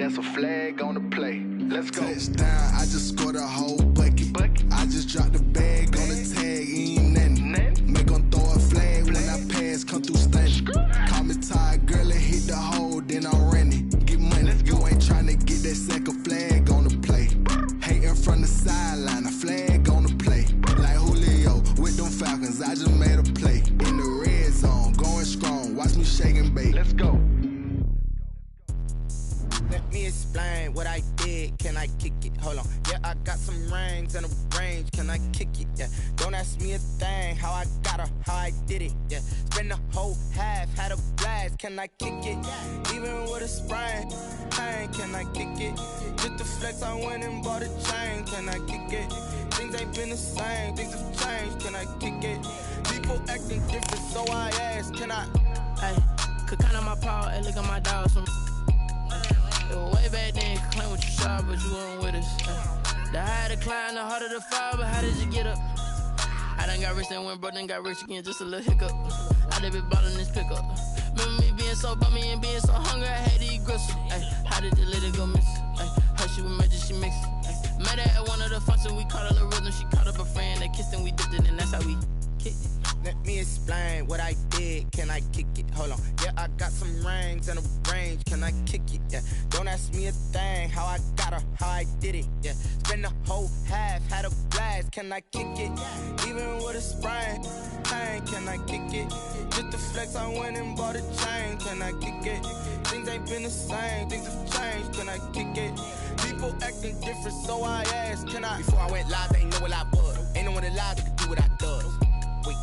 That's a flag on the play. Let's go. Touchdown, I just scored a whole bucket. I just dropped the bag on the tag, ain't nothing. Make 'em throw a flag when I pass, come through stunning. Call me tired, girl, and hit the hole, then I'm running. Get money, you ain't tryna get that second flag on the play. Hating from the sideline, a flag on the play. Like Julio with them Falcons, I just made a play. In the red zone, going strong, watch me shake and bake. Let's go. Let me explain what I did. Can I kick it? Hold on. Yeah, I got some rings and a range. Can I kick it? Yeah. Don't ask me a thing. How I got her, how I did it. Yeah. Spend the whole half, had a blast. Can I kick it? Even with a sprain. Pain, can I kick it? Just the flex, I went and bought a chain. Can I kick it? Things ain't been the same. Things have changed. Can I kick it? People acting different, so I ask. Can I? Hey, could count on my power and look at my dogs from. Way back then, you could claim what you saw, but you weren't with us. The higher the climb, the harder the fall, but how did you get up? I done got rich and went broke, then got rich again, just a little hiccup. I done been ballin' this pickup. Remember me being so bummy and being so hungry, I had to eat gristle. Ay, how did the lady go miss? Ay, how she was magic, she mixed. Met her at one of the functions, we caught a little rhythm, she caught up a friend, they kissed and we dipped it, and that's how we kicked it. Let me explain what I did. Can I kick it? Hold on. Yeah, I got some rings and a range. Can I kick it? Yeah. Don't ask me a thing. How I got her, how I did it. Yeah. Spend the whole half, had a blast. Can I kick it? Even with a sprain. Pain, can I kick it? Just the flex, I went and bought a chain. Can I kick it? Things ain't been the same. Things have changed. Can I kick it? People acting different, so I asked. Can I? Before I went live, they ain't know what I was. Ain't no one alive that could do what I does. Wait.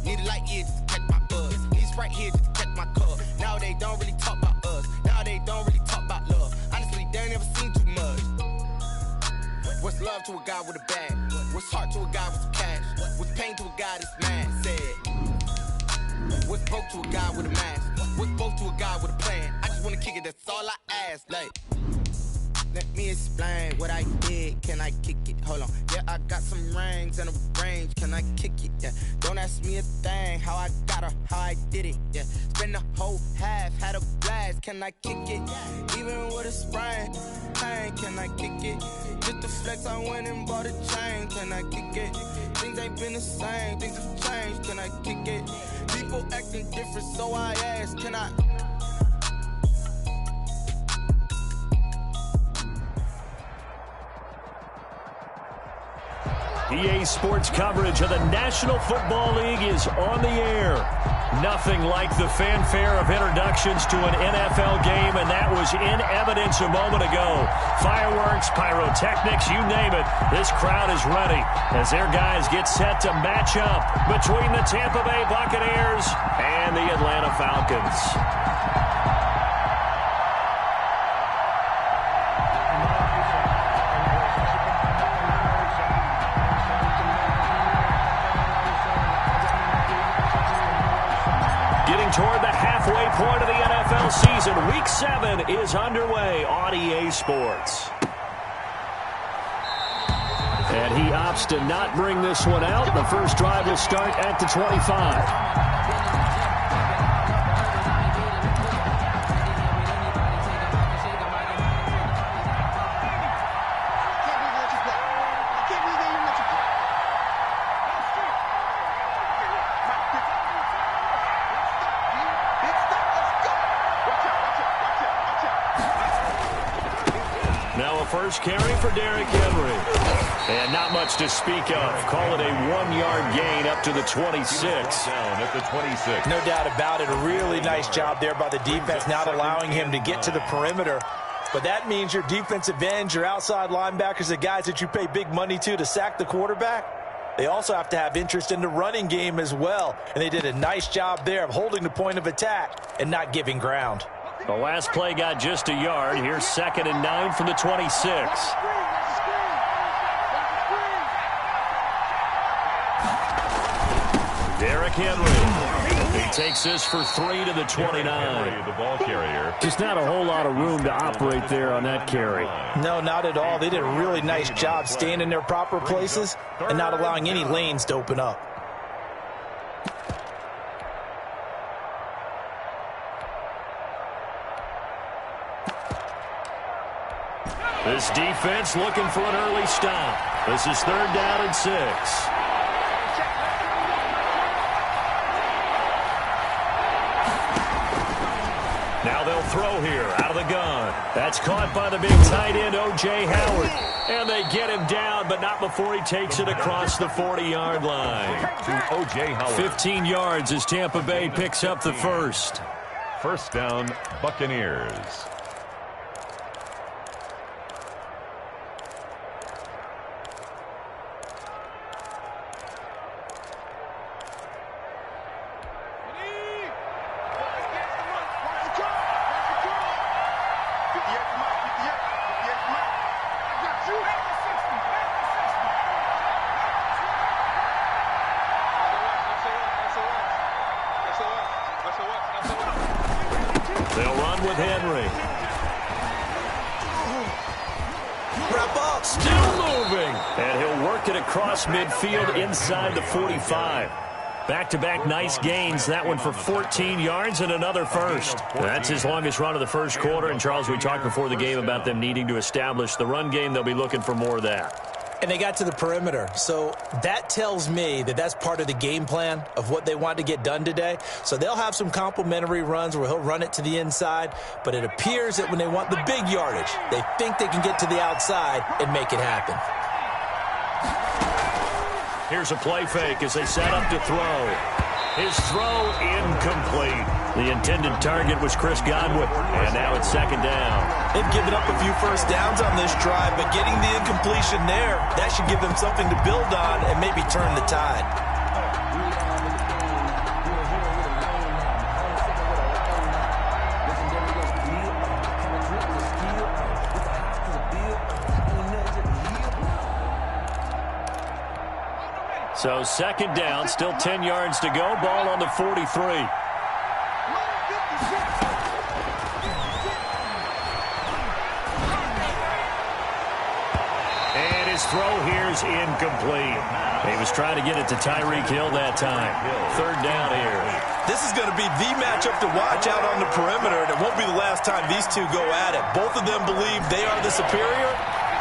Need a light here just to catch my buzz. Need Sprite here just to catch my cup. Now they don't really talk about us. Now they don't really talk about love. Honestly, they ain't never seen too much. What's love to a guy with a bag? What's heart to a guy with some cash? What's pain to a guy that's mad? Said. What's broke to a guy with a mask? What's both to a guy with a plan? I just wanna kick it, that's all I ask. Like. Let me explain what I did. Can I kick it? Hold on. Yeah, I got some rings and a range. Can I kick it? Yeah. Don't ask me a thing. How I got her, how I did it. Yeah. Spend the whole half, had a blast. Can I kick it? Even with a sprain. Pain, can I kick it? Just the flex, I went and bought a chain. Can I kick it? Things ain't been the same. Things have changed. Can I kick it? People acting different, so I ask. Can I? EA Sports coverage of the National Football League is on the air. Nothing like the fanfare of introductions to an NFL game, and that was in evidence a moment ago. Fireworks, pyrotechnics, you name it. This crowd is ready as their guys get set to match up between the Tampa Bay Buccaneers and the Atlanta Falcons. Toward the halfway point of the NFL season. Week 7 is underway on EA Sports. And he opts to not bring this one out. The first drive will start at the 25. First carry for Derrick Henry. And not much to speak of. Call it a 1-yard gain up to the 26. Down at the 26. No doubt about it. A really nice job there by the defense, not allowing him to get to the perimeter. But that means your defensive ends, your outside linebackers, the guys that you pay big money to sack the quarterback, they also have to have interest in the running game as well. And they did a nice job there of holding the point of attack and not giving ground. The last play got just a yard. Here's 2nd and 9 from the 26. Derrick Henry. He takes this for 3 to the 29. The ball carrier. Just not a whole lot of room to operate there on that carry. No, not at all. They did a really nice job staying in their proper places and not allowing any lanes to open up. This defense looking for an early stop. This is 3rd down and 6. Now they'll throw here out of the gun. That's caught by the big tight end, O.J. Howard. And they get him down, but not before he takes it across the 40-yard line. To O.J. Howard. 15 yards as Tampa Bay picks up the first. First down, Buccaneers. They'll run with Henry. Wrap up. Still moving. And he'll work it across midfield inside the 45. Back-to-back nice gains. That one for 14 yards and another first. That's his longest run of the first quarter. And, Charles, we talked before the game about them needing to establish the run game. They'll be looking for more of that. And they got to the perimeter. So that tells me that that's part of the game plan of what they want to get done today. So they'll have some complementary runs where he'll run it to the inside. But it appears that when they want the big yardage, they think they can get to the outside and make it happen. Here's a play fake as they set up to throw. His throw incomplete. The intended target was Chris Godwin. And now it's 2nd down. They've given up a few first downs on this drive, but getting the incompletion there, that should give them something to build on and maybe turn the tide. So 2nd down, still 10 yards to go. Ball on the 43. Throw here's incomplete. He was trying to get it to Tyreek Hill that time. 3rd down here. This is going to be the matchup to watch out on the perimeter, and it won't be the last time these two go at it. Both of them believe they are the superior.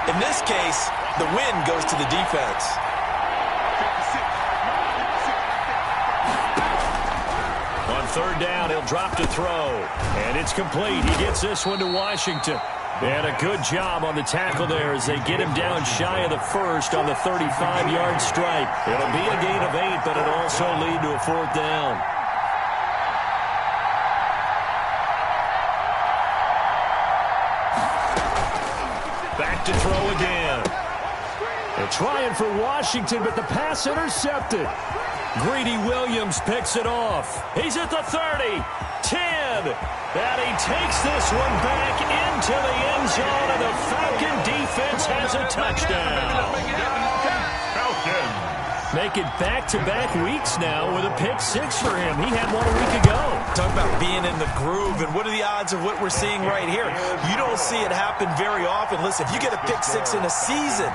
In this case, the win goes to the defense. On 3rd down, he'll drop to throw. And it's complete. He gets this one to Washington. And a good job on the tackle there as they get him down shy of the first on the 35-yard stripe. It'll be a gain of 8, but it'll also lead to a 4th down. Back to throw again. They're trying for Washington, but the pass intercepted. Greedy Williams picks it off. He's at the 30, 10. And he takes this one back into the end zone, and the Falcon defense has a touchdown. Falcons. Make it back-to-back weeks now with a pick six for him. He had one a week ago. Talk about being in the groove, and what are the odds of what we're seeing right here? You don't see it happen very often. Listen, if you get a pick six in a season,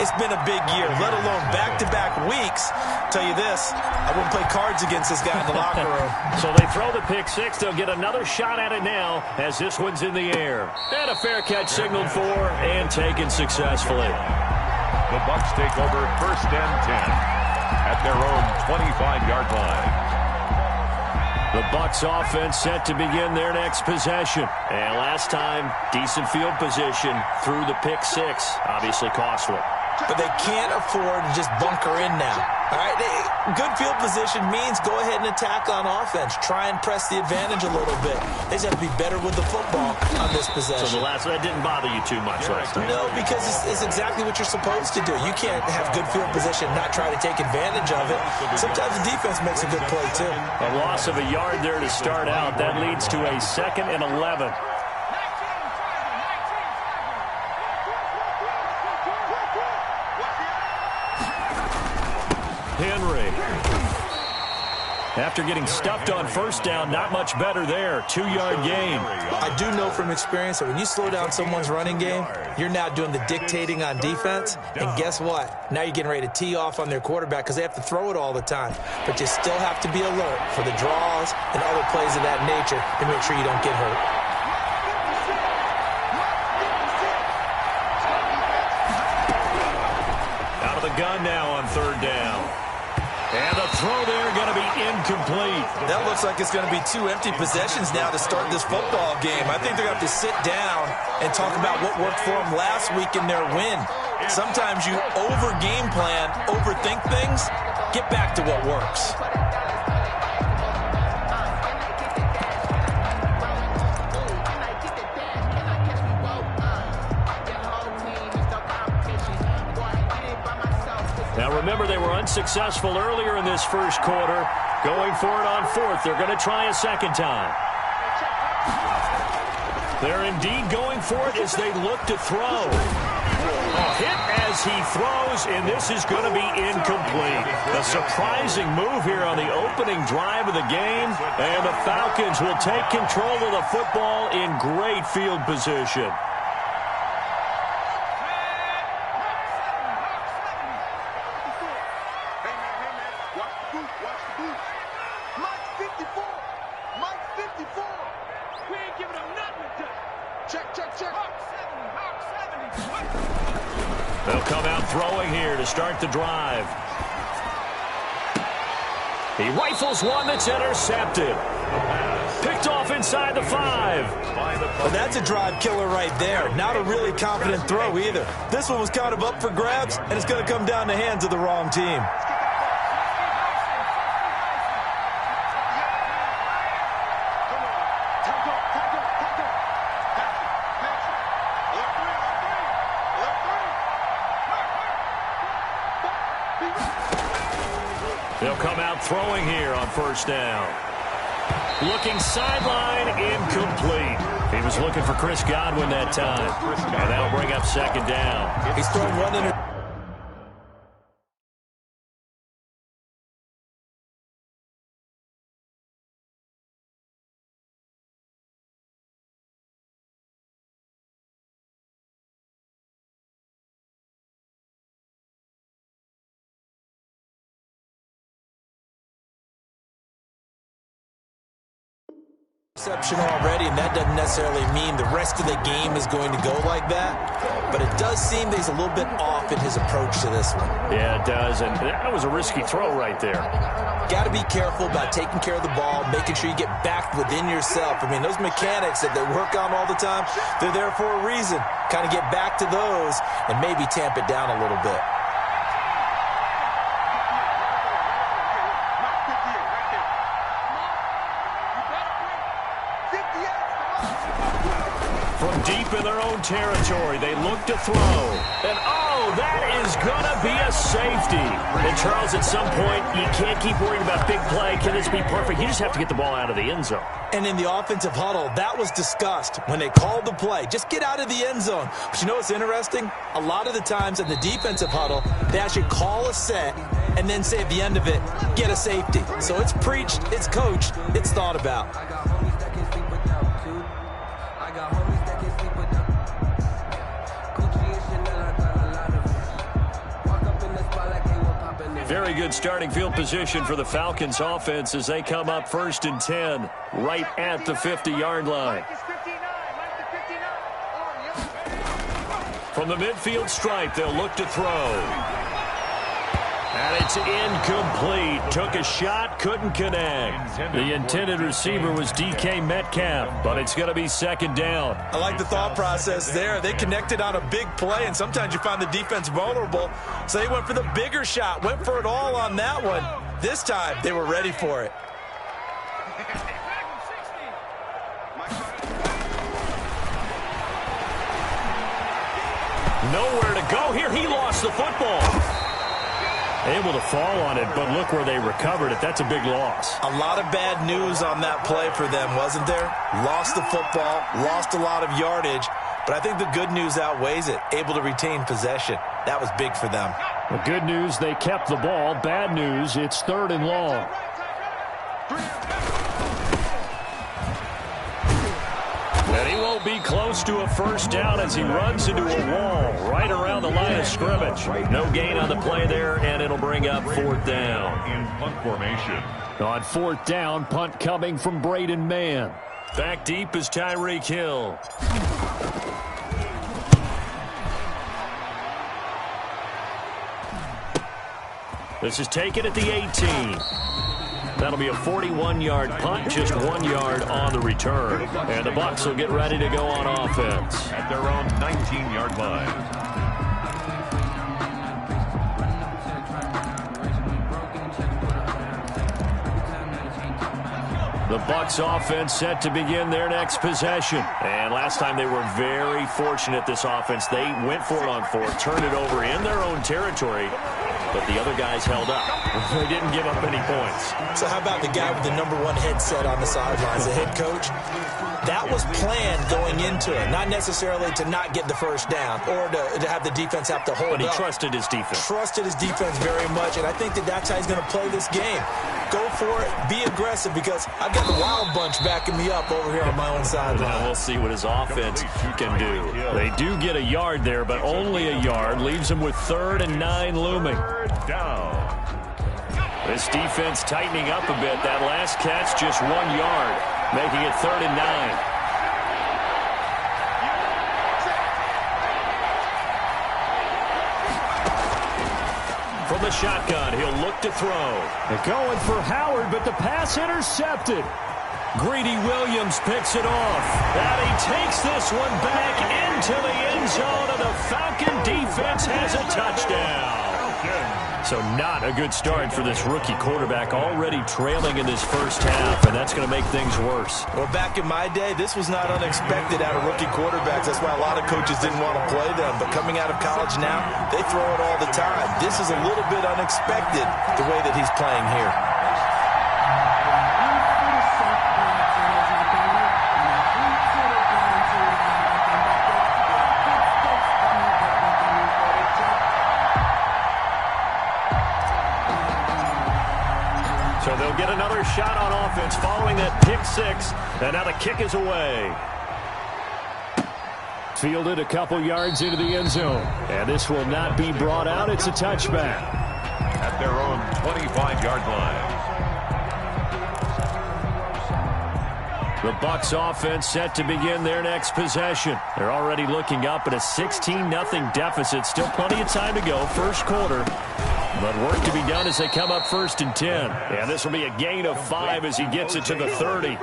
it's been a big year, let alone back-to-back weeks. Tell you this, I wouldn't play cards against this guy in the locker room. So they throw the pick six. They'll get another shot at it now as this one's in the air. And a fair catch signaled for and taken successfully. The Bucs take over 1st and 10 at their own 25-yard line. The Bucs offense set to begin their next possession. And last time, decent field position through the pick six. Obviously costly. But they can't afford to just bunker in now. All right, good field position means go ahead and attack on offense. Try and press the advantage a little bit. They just have to be better with the football on this possession. So that didn't bother you too much last time? No, because it's exactly what you're supposed to do. You can't have good field position and not try to take advantage of it. Sometimes the defense makes a good play, too. A loss of a yard there to start out. That leads to a 2nd and 11. Henry. After getting stuffed on first down, not much better there. 2-yard gain. I do know from experience that when you slow down someone's running game, you're now doing the dictating on defense. And guess what? Now you're getting ready to tee off on their quarterback because they have to throw it all the time. But you still have to be alert for the draws and other plays of that nature to make sure you don't get hurt. gun now on third down. And the throw there going to be incomplete. That looks like it's going to be 2 empty possessions now to start this football game. I think they're going to have to sit down and talk about what worked for them last week in their win. Sometimes you over-game plan, overthink things, get back to what works. Now remember, they were unsuccessful earlier in this first quarter. Going for it on fourth. They're going to try a second time. They're indeed going for it as they look to throw. A hit as he throws, and this is going to be incomplete. A surprising move here on the opening drive of the game, and the Falcons will take control of the football in great field position. They'll come out throwing here to start the drive. He rifles one that's intercepted. Picked off inside the 5. Well, that's a drive killer right there. Not a really confident throw either. This one was kind of up for grabs, and it's going to come down the hands of the wrong team. They'll come out throwing here on first down. Looking sideline, incomplete. He was looking for Chris Godwin that time. And that'll bring up second down. He's throwing one in. Interception already, and that doesn't necessarily mean the rest of the game is going to go like that. But it does seem that he's a little bit off in his approach to this one. Yeah, it does, and that was a risky throw right there. Got to be careful about taking care of the ball, making sure you get back within yourself. I mean, those mechanics that they work on all the time, they're there for a reason. Kind of get back to those and maybe tamp it down a little bit. From deep in their own territory, they look to throw. And, oh, that is going to be a safety. And, Charles, at some point, you can't keep worrying about big play. Can this be perfect? You just have to get the ball out of the end zone. And in the offensive huddle, that was discussed when they called the play. Just get out of the end zone. But you know what's interesting? A lot of the times in the defensive huddle, they actually call a set and then say at the end of it, get a safety. So it's preached, it's coached, it's thought about. Very good starting field position for the Falcons offense as they come up 1st and 10 right at the 50-yard line. From the midfield stripe, they'll look to throw. And it's incomplete. Took a shot, couldn't connect. The intended receiver was DK Metcalf, but it's going to be second down. I like the thought process there. They connected on a big play, and sometimes you find the defense vulnerable. So they went for the bigger shot, went for it all on that one. This time, they were ready for it. Nowhere to go here. He lost the football. Able to fall on it, but look where they recovered it. That's a big loss. A lot of bad news on that play for them, wasn't there? Lost the football, lost a lot of yardage, but I think the good news outweighs it. Able to retain possession. That was big for them. The good news, they kept the ball. Bad news, it's 3rd and long. And he won't be close to a first down as he runs into a wall right around the line of scrimmage. No gain on the play there, and it'll bring up 4th down. In punt formation. On 4th down, punt coming from Braden Mann. Back deep is Tyreek Hill. This is taken at the 18. That'll be a 41-yard punt, just 1 yard on the return. And the Bucs will get ready to go on offense. At their own 19-yard line. The Bucs offense set to begin their next possession. And last time they were very fortunate, this offense. They went for it on fourth, turned it over in their own territory, but the other guys held up. They didn't give up any points. So how about the guy with the #1 headset on the sidelines, the head coach? That was planned going into it, not necessarily to not get the first down or to have the defense have to hold up. But he trusted his defense. Trusted his defense very much, and I think that's how he's going to play this game. Go for it, be aggressive, because I've got the Wild Bunch backing me up over here on my own sideline. Now we'll see what his offense can do. They do get a yard there, but only a yard. Leaves them with 3rd and 9 looming. This defense tightening up a bit. That last catch, just 1 yard, making it 3rd and 9. From the shotgun, he'll look to throw. They're going for Howard, but the pass intercepted. Greedy Williams picks it off. And he takes this one back into the end zone, and the Falcon defense has a touchdown. So not a good start for this rookie quarterback, already trailing in this first half, and that's going to make things worse. Well, back in my day, this was not unexpected out of rookie quarterbacks. That's why a lot of coaches didn't want to play them. But coming out of college now, they throw it all the time. This is a little bit unexpected, the way that he's playing here. So they'll get another shot on offense following that pick six. And now the kick is away. Fielded a couple yards into the end zone. And this will not be brought out. It's a touchback. At their own 25-yard line. The Bucs offense set to begin their next possession. They're already looking up at a 16-0 deficit. Still plenty of time to go. First quarter. But work to be done as they come up 1st and 10. And this will be a gain of 5 as he gets it to the 30.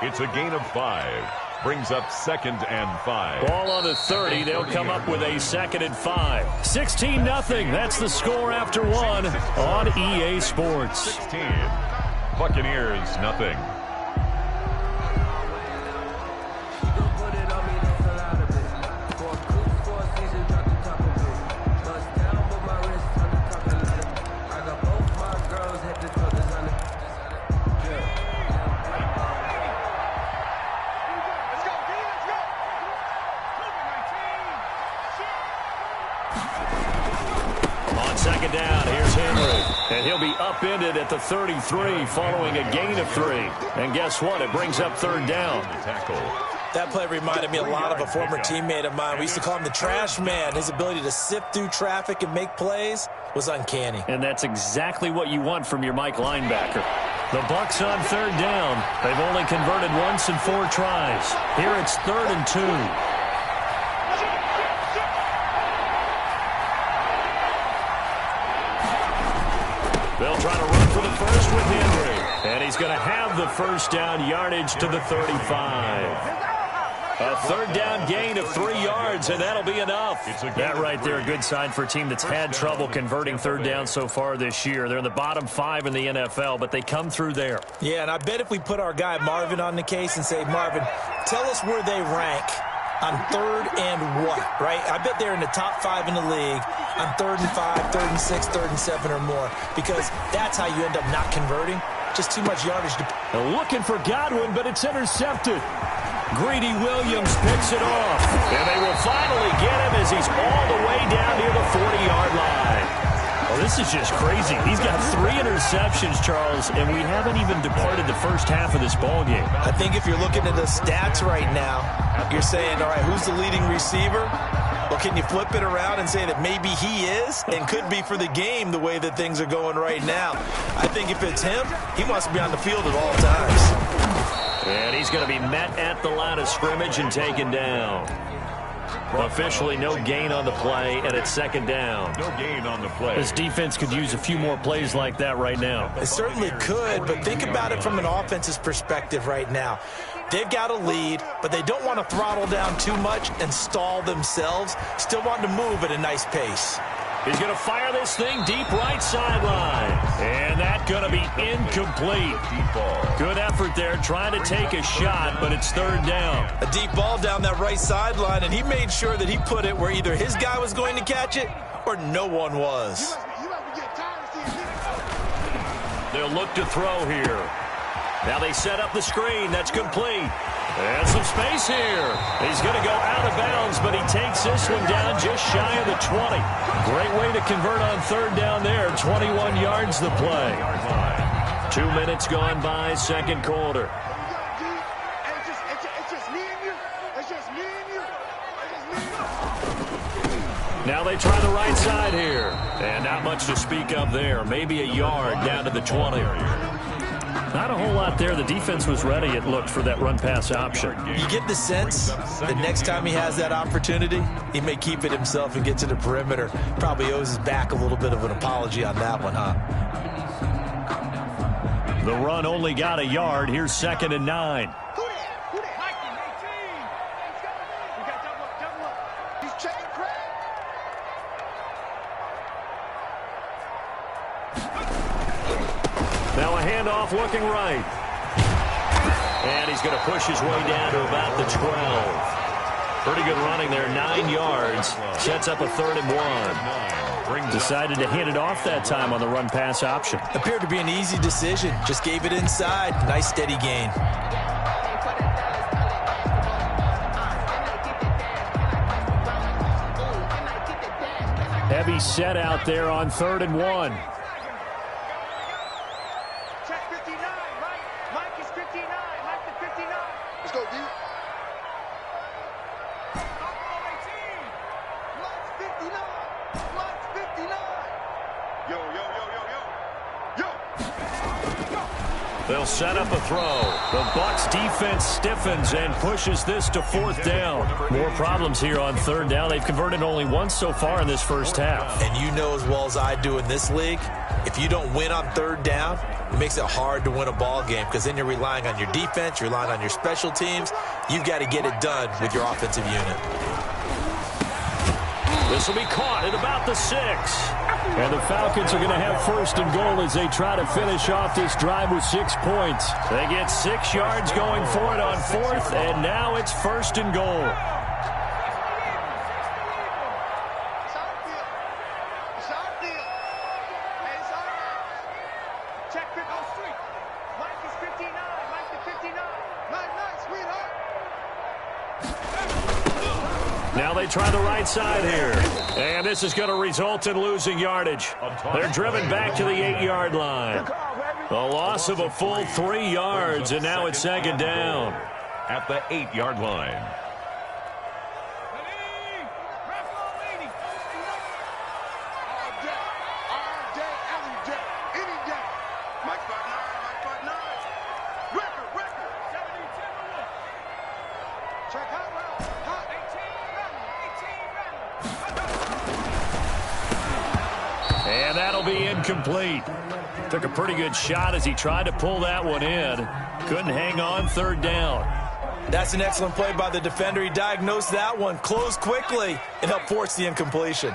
It's a gain of 5. Brings up 2nd and 5. Ball on the 30. They'll come up with a 2nd and 5. 16-0. That's the score after 1 on EA Sports. 16. Buccaneers, nothing. Second down, here's Henry. And he'll be upended at the 33 following a gain of 3. And guess what? It brings up 3rd down. That play reminded me a lot of a former teammate of mine. We used to call him the trash man. His ability to sift through traffic and make plays was uncanny. And that's exactly what you want from your Mike linebacker. The Bucs on 3rd down. They've only converted once in 4 tries. Here it's 3rd and 2. They'll try to run for the first with Henry. And he's going to have the first down yardage to the 35. A 3rd down gain of 3 yards, and that'll be enough. That right there, a good sign for a team that's had trouble converting 3rd down so far this year. They're in the bottom 5 in the NFL, but they come through there. Yeah, and I bet if we put our guy Marvin on the case and say, Marvin, tell us where they rank on 3rd and what, right? I bet they're in the top 5 in the league on 3rd and 5, 3rd and 6, 3rd and 7 or more, because that's how you end up not converting. Just too much yardage. Looking for Godwin, but it's intercepted. Greedy Williams picks it off, and they will finally get him as he's all the way down near the 40-yard line. Oh, this is just crazy. He's got 3 interceptions, Charles, and we haven't even departed the first half of this ballgame. I think if you're looking at the stats right now, you're saying, all right, who's the leading receiver? Well, can you flip it around and say that maybe he is and could be for the game the way that things are going right now? I think if it's him, he wants to be on the field at all times. And he's going to be met at the line of scrimmage and taken down. Officially no gain on the play, and it's second down. No gain on the play. This defense could use a few more plays like that right now. It certainly could, but think about it from an offense's perspective right now. They've got a lead, but they don't want to throttle down too much and stall themselves. Still want to move at a nice pace. He's going to fire this thing deep right sideline. And that's going to be incomplete. Good effort there trying to take a shot, but it's third down. A deep ball down that right sideline, and he made sure that he put it where either his guy was going to catch it or no one was. They'll look to throw here. Now they set up the screen. That's complete. And some space here. He's going to go out of bounds, but he takes this one down just shy of the 20. Great way to convert on third down there. 21 yards the play. 2 minutes gone by, second quarter. Now they try the right side here. And not much to speak of there. Maybe a yard down to the 20. Not a whole lot there. The defense was ready, it looked, for that run-pass option. You get the sense that next time he has that opportunity, he may keep it himself and get to the perimeter. Probably owes his back a little bit of an apology on that one, huh? The run only got a yard. Here's 2nd and 9. Now a handoff looking right. And he's going to push his way down to about the 12. Pretty good running there, 9 yards. Sets up a 3rd and 1. Decided to hand it off that time on the run-pass option. Appeared to be an easy decision. Just gave it inside. Nice steady gain. Heavy set out there on 3rd and 1. They'll set up a throw. The Bucs defense stiffens and pushes this to 4th down. More problems here on 3rd down. They've converted only once so far in this first half. And you know as well as I do in this league, if you don't win on 3rd down, it makes it hard to win a ball game because then you're relying on your defense, you're relying on your special teams. You've got to get it done with your offensive unit. This will be caught at about the 6. And the Falcons are going to have 1st and goal as they try to finish off this drive with 6 points. They get 6 yards going for it on 4th, and now it's 1st and goal. Now they try the right side here. And this is going to result in losing yardage. They're driven back to the 8-yard line. A loss of a full 3 yards, and now it's 2nd down. At the 8-yard line. And that'll be incomplete. Took a pretty good shot as he tried to pull that one in. Couldn't hang on 3rd down. That's an excellent play by the defender. He diagnosed that one, closed quickly, and helped force the incompletion.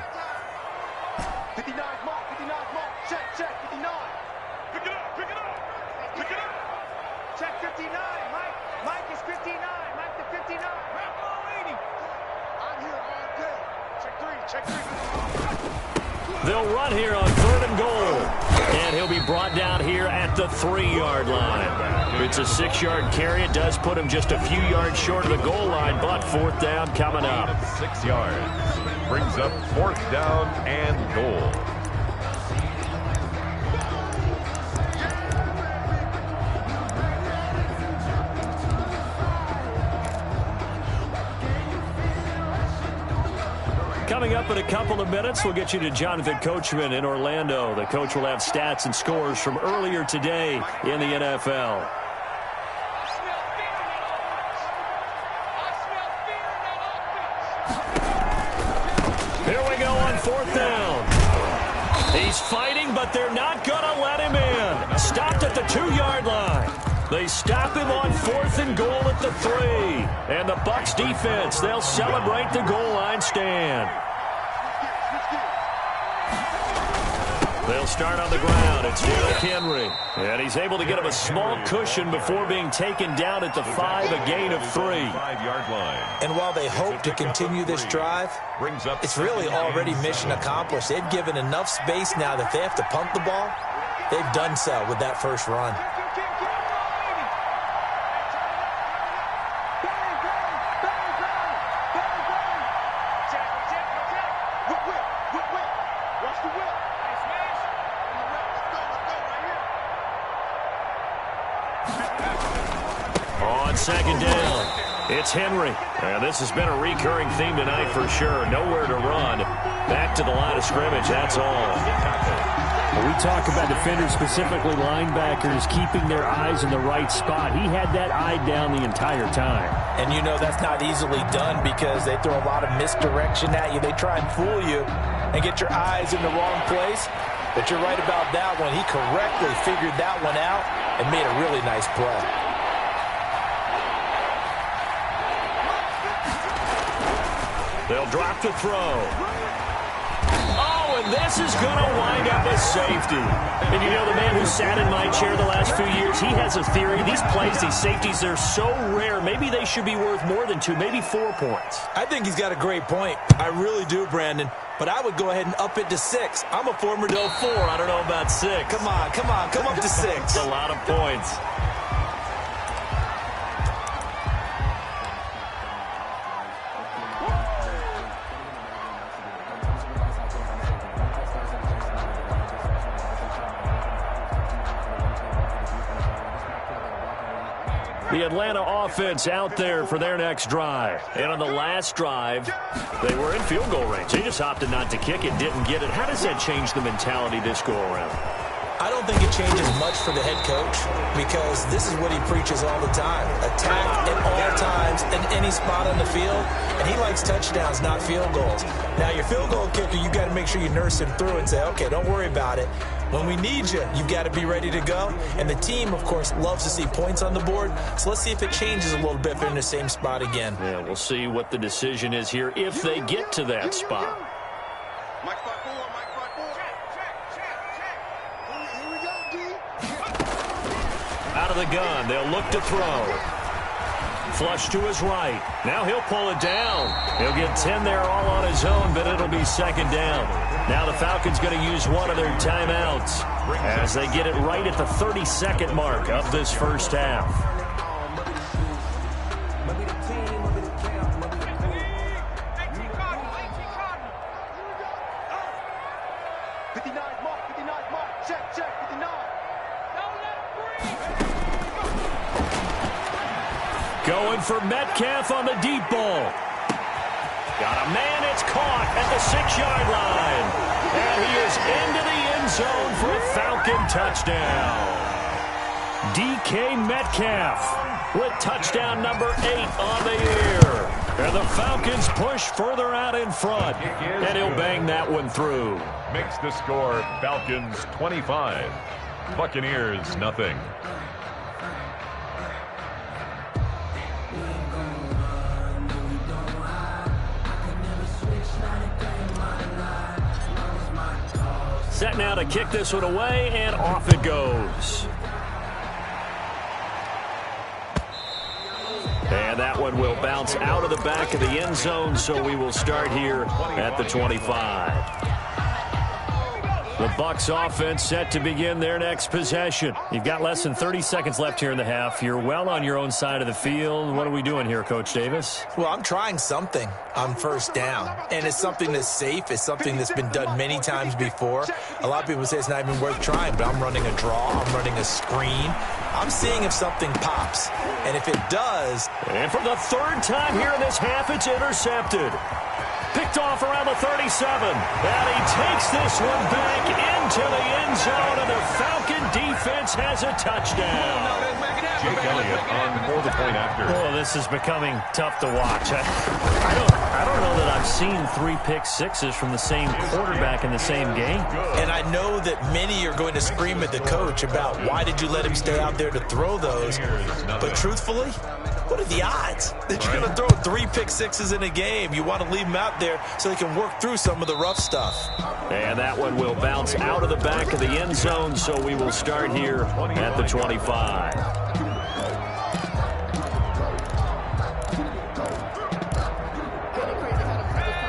59 mark, 59 mark, check, 59. Pick it up, pick it up, pick it up. Check 59, Mike is 59, Mike the 59. I'm here all day. Check 3. They'll run here on 3rd and goal. And he'll be brought down here at the 3-yard line. It's a 6-yard carry. It does put him just a few yards short of the goal line, but 4th down coming up. 6 yards. Brings up 4th down and goal. Coming up in a couple of minutes, we'll get you to Jonathan Coachman in Orlando. The coach will have stats and scores from earlier today in the NFL. Here we go on 4th down. He's fighting, but they're not going to let him in. Stopped at the 2-yard line. They stop him on 4th and goal at the 3. And the Bucs defense, they'll celebrate the goal line stand. They'll start on the ground. It's Derrick Henry. And he's able to get him a small cushion before being taken down at the 5, a gain of 3. 5-yard line. And while they hope to continue this drive, it's really already mission accomplished. They've given enough space now that if they have to punt the ball, they've done so with that first run. On 2nd down, it's Henry. And this has been a recurring theme tonight for sure. Nowhere to run. Back to the line of scrimmage, that's all. We talk about defenders, specifically linebackers, keeping their eyes in the right spot. He had that eye down the entire time. And you know that's not easily done because they throw a lot of misdirection at you. They try and fool you and get your eyes in the wrong place. But you're right about that one. He correctly figured that one out and made a really nice play. They'll drop to throw. Oh, and this is going to wind up a safety. And you know, the man who sat in my chair the last few years, he has a theory. These plays, these safeties, they're so rare. Maybe they should be worth more than 2, maybe 4 points. I think he's got a great point. I really do, Brandon. But I would go ahead and up it to 6. I'm a former Go 4. I don't know about 6. Come on. Come up to 6. That's a lot of points. The Atlanta offense out there for their next drive. And on the last drive, they were in field goal range. They just opted not to kick it, didn't get it. How does that change the mentality this go around? I don't think it changes much for the head coach because this is what he preaches all the time. Attack at all times in any spot on the field. And he likes touchdowns, not field goals. Now, your field goal kicker, you've got to make sure you nurse him through and say, okay, don't worry about it. When we need you, you've got to be ready to go. And the team, of course, loves to see points on the board. So let's see if it changes a little bit if they're in the same spot again. Yeah, we'll see what the decision is here if they get to that spot. Mike 5-4, Mike 5-4. Here we go, D. Out of the gun, they'll look to throw. Flush to his right. Now he'll pull it down. He'll get 10 there all on his own, but it'll be 2nd down. Now the Falcons going to use one of their timeouts as they get it right at the 32nd mark of this first half. Going for Metcalf on the deep ball. Got a man, it's caught at the 6-yard line. And he is into the end zone for a Falcon touchdown. DK Metcalf with touchdown number 8 on the year. And the Falcons push further out in front. And he'll bang that one through. Makes the score Falcons 25. Buccaneers nothing. Set now to kick this one away, and off it goes. And that one will bounce out of the back of the end zone, so we will start here at the 25. The Bucs offense set to begin their next possession. You've got less than 30 seconds left here in the half. You're well on your own side of the field. What are we doing here, Coach Davis? Well, I'm trying something on first down, and it's something that's safe. It's something that's been done many times before. A lot of people say it's not even worth trying, but I'm running a draw. I'm running a screen. I'm seeing if something pops, and if it does. And for the 3rd time here in this half, it's intercepted. Picked off around the 37. And he takes this one back into the end zone, and the Falcon defense has a touchdown. Jake Elliott on for the point after. Oh, this is becoming tough to watch. I don't know that I've seen 3 pick sixes from the same quarterback in the same game. And I know that many are going to scream at the coach about why did you let him stay out there to throw those. But truthfully, what are the odds that you're going to throw 3 pick sixes in a game? You want to leave them out there so they can work through some of the rough stuff. And that one will bounce out of the back of the end zone, so we will start here at the 25.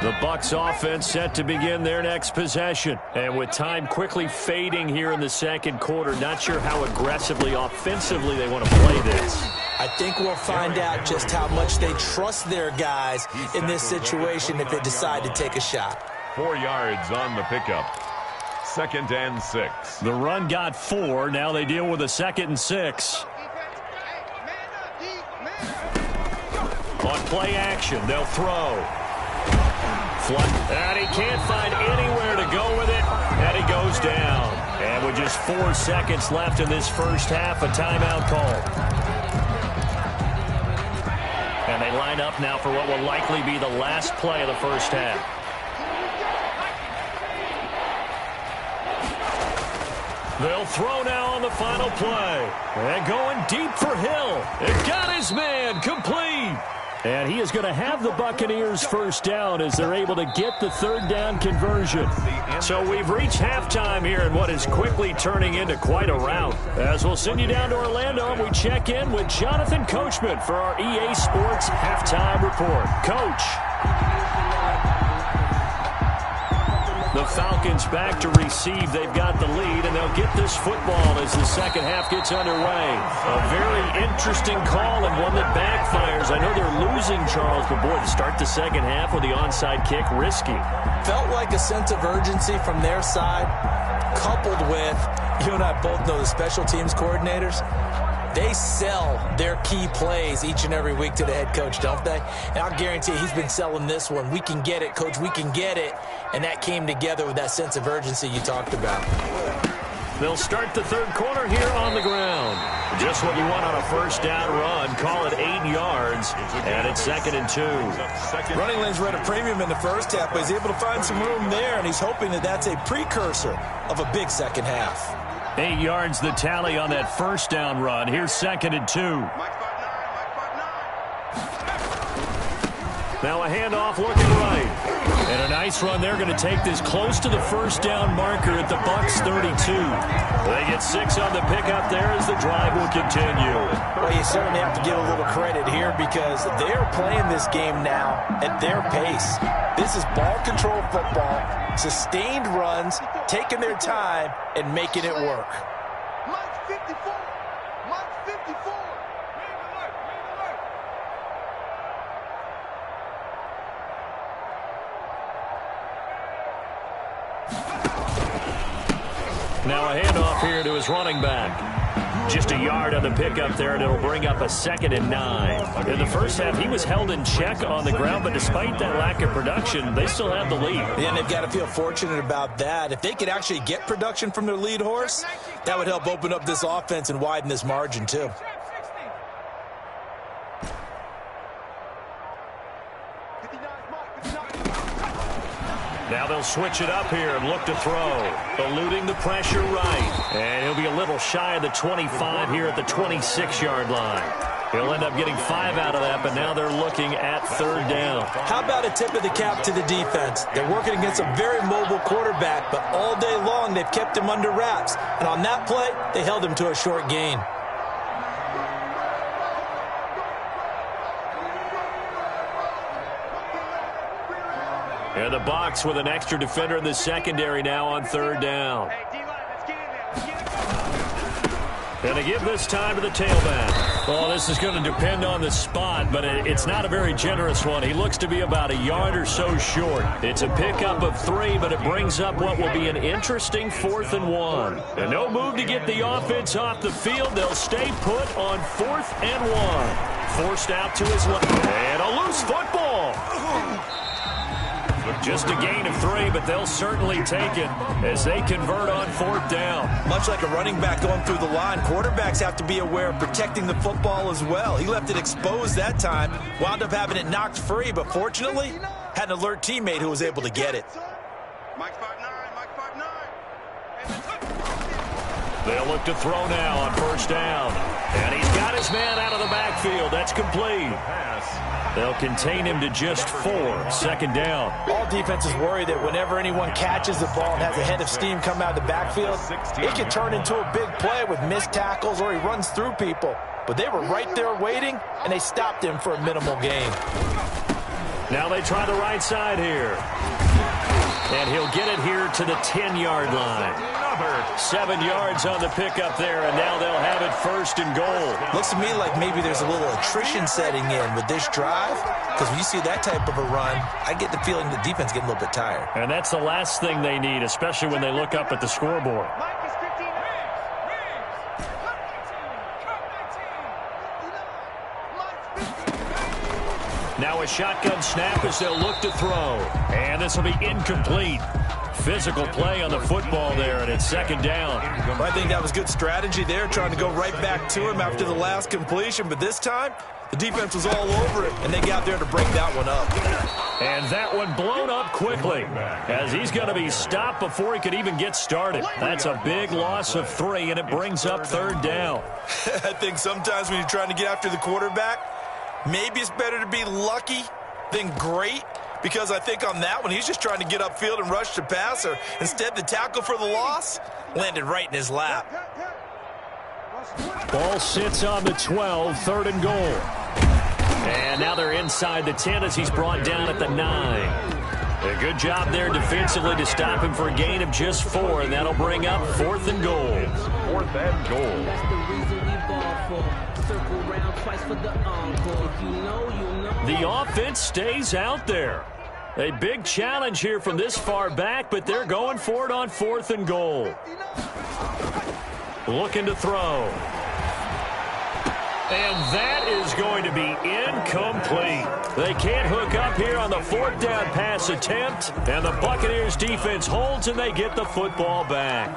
The Bucs offense set to begin their next possession. And with time quickly fading here in the second quarter, not sure how aggressively, offensively they want to play this. I think we'll find out just how much they trust their guys in this situation if they decide to take a shot. 4 yards on the pickup. 2nd and 6. The run got 4. Now they deal with a 2nd and 6. On play action, they'll throw. And he can't find anywhere to go with it. And he goes down. And with just 4 seconds left in this first half, a timeout call. And they line up now for what will likely be the last play of the first half. They'll throw now on the final play. And going deep for Hill. It got his man complete. And he is going to have the Buccaneers first down as they're able to get the 3rd down conversion. So we've reached halftime here in what is quickly turning into quite a rout. As we'll send you down to Orlando, and we check in with Jonathan Coachman for our EA Sports Halftime Report. Coach. The Falcons back to receive. They've got the lead, and they'll get this football as the second half gets underway. A very interesting call and one that backfires. I know they're losing, Charles, but boy, to start the second half with the onside kick, risky. Felt like a sense of urgency from their side, coupled with, you and I both know the special teams coordinators. They sell their key plays each and every week to the head coach, don't they? And I'll guarantee he's been selling this one. We can get it, coach, we can get it. And that came together with that sense of urgency you talked about. They'll start the third quarter here on the ground. Just what you want on a first down run. Call it 8 yards, and it's 2nd and 2. Running lanes were at a premium in the first half, but he's able to find some room there, and he's hoping that that's a precursor of a big second half. 8 yards the tally on that first down run. Here's 2nd and 2. Now a handoff looking right. And a nice run. They're going to take this close to the first down marker at the Bucs 32. They get 6 on the pickup there as the drive will continue. Well, you certainly have to give a little credit here because they're playing this game now at their pace. This is ball control football, sustained runs, taking their time and making it work. Mike's 54. Mike's 54. Now a handoff here to his running back. Just a yard on the pickup there, and it'll bring up a 2nd and 9. In the first half, he was held in check on the ground, but despite that lack of production, they still have the lead. And they've got to feel fortunate about that. If they could actually get production from their lead horse, that would help open up this offense and widen this margin too. Now they'll switch it up here and look to throw. Eluding the pressure right. And he'll be a little shy of the 25 here at the 26-yard line. He'll end up getting 5 out of that, but now they're looking at 3rd down. How about a tip of the cap to the defense? They're working against a very mobile quarterback, but all day long they've kept him under wraps. And on that play, they held him to a short gain. And the Bucs with an extra defender in the secondary now on 3rd down. And they give this time to the tailback. Well, this is going to depend on the spot, but it's not a very generous one. He looks to be about a yard or so short. It's a pickup of 3, but it brings up what will be an interesting 4th and 1. And no move to get the offense off the field. They'll stay put on 4th and 1. Forced out to his left. And a loose football. The Just a gain of 3, but they'll certainly take it as they convert on 4th down. Much like a running back going through the line, quarterbacks have to be aware of protecting the football as well. He left it exposed that time, wound up having it knocked free, but fortunately had an alert teammate who was able to get it. Mike 5'9", Mike 5'9". They'll look to throw now on 1st down. And he's got his man out of the backfield. That's complete. They'll contain him to just 4. 2nd down. All defenses worry that whenever anyone catches the ball and has a head of steam come out of the backfield, it can turn into a big play with missed tackles or he runs through people. But they were right there waiting, and they stopped him for a minimal gain. Now they try the right side here. And he'll get it here to the 10-yard line. 7 yards on the pickup there, and now they'll have it 1st and goal. Looks to me like maybe there's a little attrition setting in with this drive, because when you see that type of a run, I get the feeling the defense getting a little bit tired. And that's the last thing they need, especially when they look up at the scoreboard. Mike is 59. Now a shotgun snap as they'll look to throw. And this will be incomplete. Physical play on the football there, and it's 2nd down. Well, I think that was good strategy there, trying to go right back to him after the last completion. But this time, the defense was all over it, and they got there to break that one up. And that one blown up quickly as he's going to be stopped before he could even get started. That's a big loss of 3, and it brings up 3rd down. I think sometimes when you're trying to get after the quarterback, maybe it's better to be lucky than great, because I think on that one, he's just trying to get upfield and rush the passer. Instead, the tackle for the loss landed right in his lap. Ball sits on the 12, 3rd and goal. And now they're inside the 10 as he's brought down at the 9. A good job there defensively to stop him for a gain of just 4, and that'll bring up 4th and goal. 4th and goal. That's the reason we ball for. Circle round twice for the encore. If you know, you know. The offense stays out there. A big challenge here from this far back, but they're going for it on 4th and goal. Looking to throw. And that is going to be incomplete. They can't hook up here on the 4th down pass attempt, and the Buccaneers defense holds and they get the football back.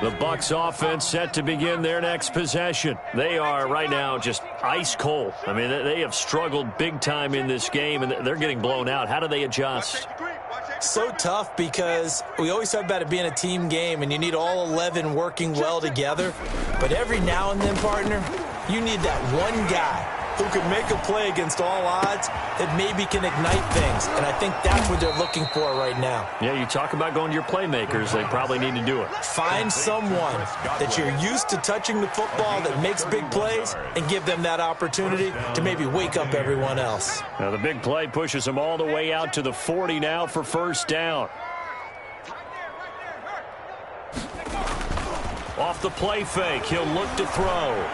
The Bucs offense set to begin their next possession. They are right now just ice cold. I mean, they have struggled big time in this game, and they're getting blown out. How do they adjust? So tough, because we always talk about it being a team game, and you need all 11 working well together. But every now and then, partner, you need that one guy who can make a play against all odds that maybe can ignite things. And I think that's what they're looking for right now. Yeah, you talk about going to your playmakers. They probably need to do it. Find someone that you're used to touching the football that makes big plays and give them that opportunity to maybe wake up everyone else. Now the big play pushes them all the way out to the 40 now for 1st down. Off the play fake, he'll look to throw.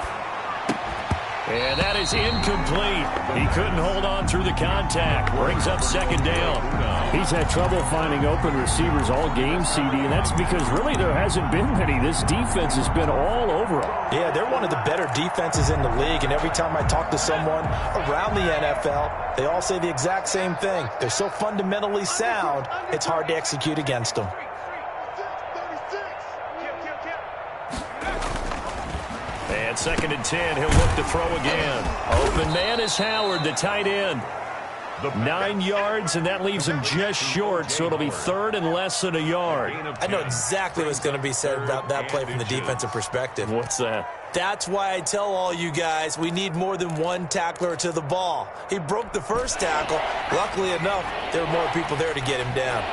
And that is incomplete. He couldn't hold on through the contact. Brings up 2nd down. He's had trouble finding open receivers all game, CD, and that's because really there hasn't been many. This defense has been all over him. Yeah, they're one of the better defenses in the league, and every time I talk to someone around the NFL, they all say the exact same thing. They're so fundamentally sound, it's hard to execute against them. And 2nd and 10, he'll look to throw again. Open man is Howard, the tight end. 9 yards, and that leaves him just short, so it'll be 3rd and less than a yard. I know exactly what's going to be said about that play from the defensive perspective. What's that? That's why I tell all you guys we need more than one tackler to the ball. He broke the first tackle. Luckily enough, there were more people there to get him down.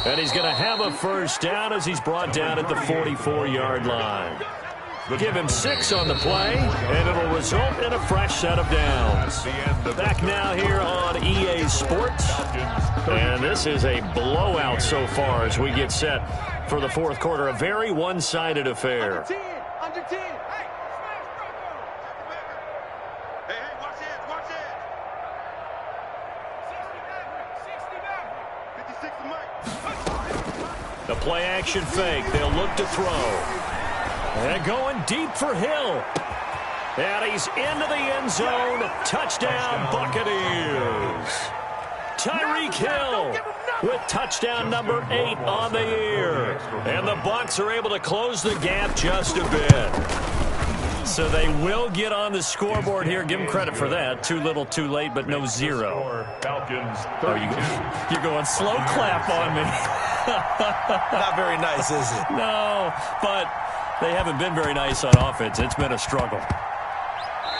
And he's going to have a 1st down as he's brought down at the 44-yard line. Give him 6 on the play, and it'll result in a fresh set of downs. Back now here on EA Sports. And this is a blowout so far as we get set for the 4th quarter. A very one-sided affair. Under 10. Under 10. Hey, watch it. Watch it. 56 to Mike. The play action fake. They'll look to throw. And going deep for Hill. And he's into the end zone. Touchdown, Buccaneers. Tyreek Hill with touchdown number 8 on the year. And the Bucs are able to close the gap just a bit. So they will get on the scoreboard here. Give them credit for that. Too little, too late, but no 0. Falcons 32. Oh, you're going slow clap on me. Not very nice, is it? No, but they haven't been very nice on offense. It's been a struggle.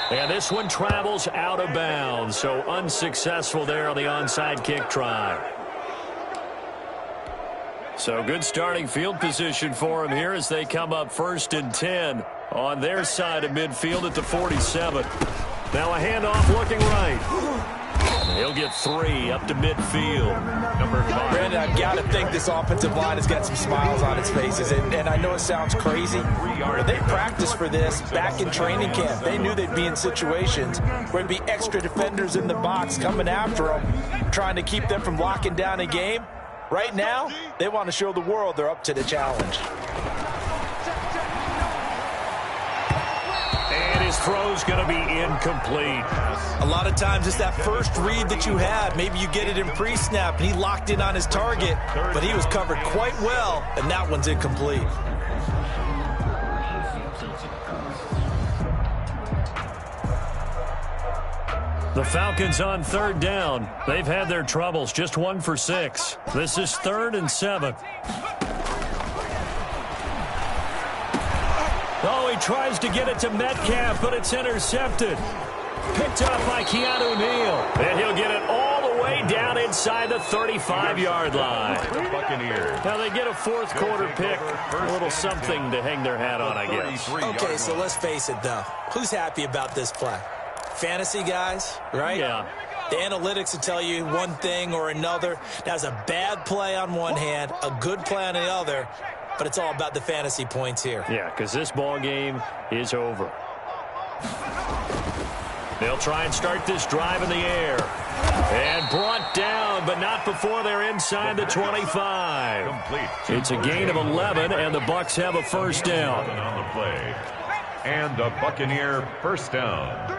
And this one travels out of bounds, so unsuccessful there on the onside kick try. So good starting field position for him here as they come up 1st and 10 on their side of midfield at the 47. Now a handoff looking right. He'll get 3 up to midfield. Number 5. Brandon, I've got to think this offensive line has got some smiles on its faces. And I know it sounds crazy, but they practiced for this back in training camp. They knew they'd be in situations where there'd be extra defenders in the box coming after them, trying to keep them from locking down a game. Right now, they want to show the world they're up to the challenge. His throw's going to be incomplete. A lot of times it's that first read that you had. Maybe you get it in pre-snap, and he locked in on his target, but he was covered quite well, and that one's incomplete. The Falcons on 3rd down. They've had their troubles, just 1 for 6. This is 3rd and 7. Oh, he tries to get it to Metcalf, but it's intercepted. Picked up by Keanu Neal. And he'll get it all the way down inside the 35-yard line. Buccaneers. Now they get a 4th quarter pick. A little something to hang their hat on, I guess. Okay, so let's face it, though. Who's happy about this play? Fantasy guys, right? Yeah. The analytics will tell you one thing or another. That's a bad play on one hand, a good play on the other. But it's all about the fantasy points here. Yeah, because this ball game is over. They'll try and start this drive in the air. And brought down, but not before they're inside the 25. It's a gain of 11, and the Bucs have a 1st down. On the play. And a Buccaneer 1st down. 3.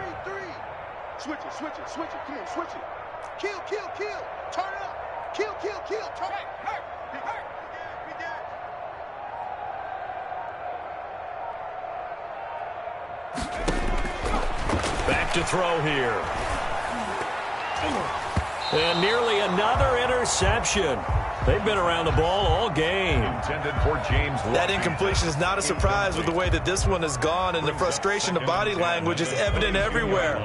Switch it, switch it, switch it. Come on, switch it. Kill, kill, kill. Turn it up. Kill, kill, kill. Turn it. Hurt. We did it. Back to throw here. And nearly another interception. They've been around the ball all game. Intended for James. That incompletion is not a surprise with the way that this one has gone, and the frustration of body language is evident everywhere.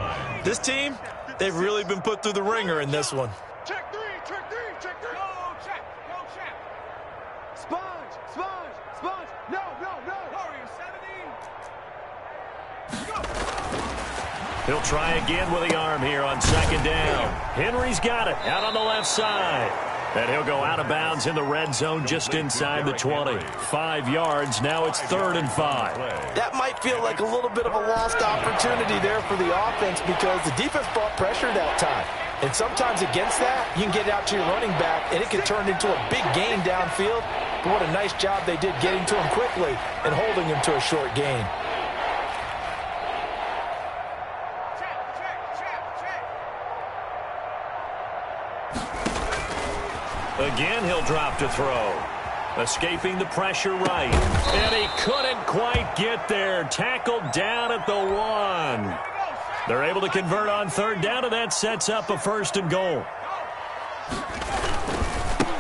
This team, they've really been put through the ringer in this one. Check 3, check 3, check 3. Go check. Sponge. No. Warrior 70. Go. He'll try again with the arm here on 2nd down. Henry's got it out on the left side. And he'll go out of bounds in the red zone just inside the 20. 5 yards. Now it's 3rd and 5. That might feel like a little bit of a lost opportunity there for the offense because the defense brought pressure that time. And sometimes against that, you can get out to your running back, and it can turn into a big gain downfield. But what a nice job they did getting to him quickly and holding him to a short gain. Again, he'll drop to throw. Escaping the pressure right. And he couldn't quite get there. Tackled down at the 1. They're able to convert on 3rd down, and that sets up a 1st and goal.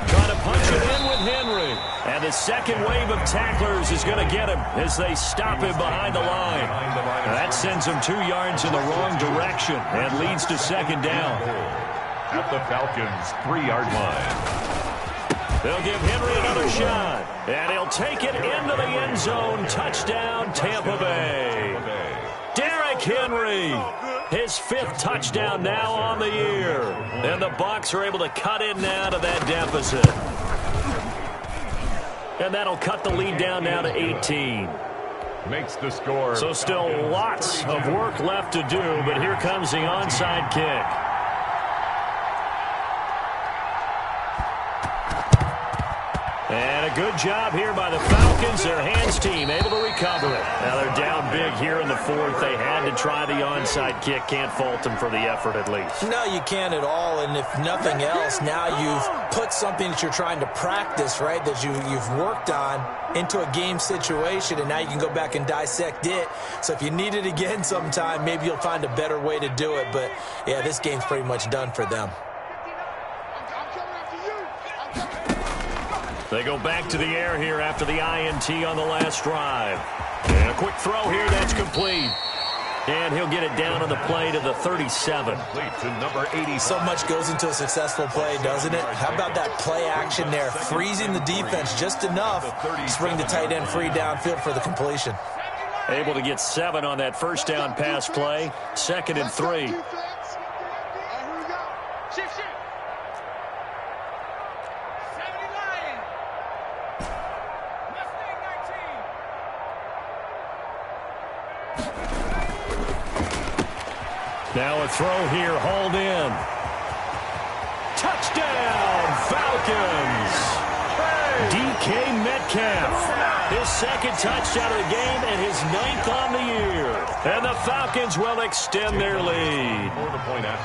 Trying to punch it in with Henry. And the second wave of tacklers is going to get him as they stop him behind the line. Now that sends him 2 yards in the wrong direction and leads to 2nd down. At the Falcons' 3-yard line. They'll give Henry another shot. And he'll take it into the end zone. Touchdown, Tampa Bay. Derrick Henry, his 5th touchdown now on the year. And the Bucs are able to cut in now to that deficit. And that'll cut the lead down now to 18. Makes the score. So still lots of work left to do, but here comes the onside kick. And a good job here by the Falcons. Their hands team able to recover it. Now they're down big here in the fourth. They had to try the onside kick. Can't fault them for the effort at least. No, you can't at all. And if nothing else, now you've put something that you're trying to practice, right, that you've worked on into a game situation, and now you can go back and dissect it. So if you need it again sometime, maybe you'll find a better way to do it. But, yeah, this game's pretty much done for them. They go back to the air here after the INT on the last drive. And a quick throw here, that's complete. And he'll get it down on the play to the 37. To number 80. So much goes into a successful play, doesn't it? How about that play action there, freezing the defense just enough to bring the tight end free downfield for the completion. Able to get 7 on that first down pass play. 2nd and 3. Now a throw here, hauled in. Touchdown, Falcons! DK Metcalf, his 2nd touchdown of the game and his 9th on the year. And the Falcons will extend their lead.